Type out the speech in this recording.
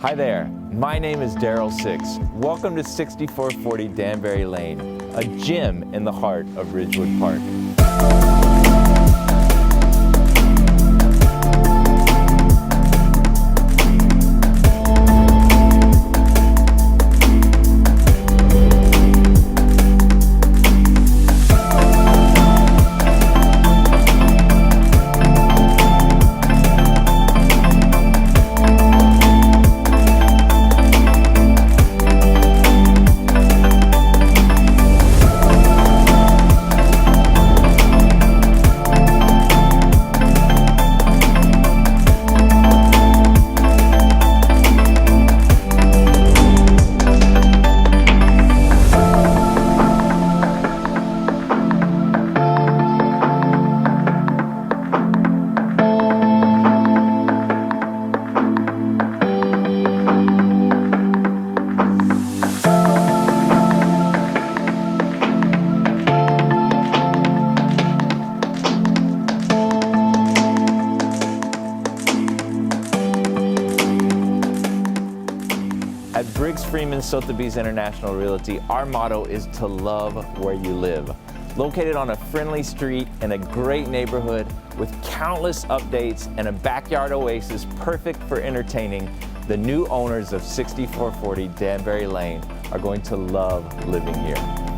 Hi there, my name is Darrell 6. Welcome to 6440 Danbury Lane, a gem in the heart of Ridgewood Park. At Briggs Freeman Sotheby's International Realty, our motto is to love where you live. Located on a friendly street in a great neighborhood with countless updates and a backyard oasis perfect for entertaining, the new owners of 6440 Danbury Lane are going to love living here.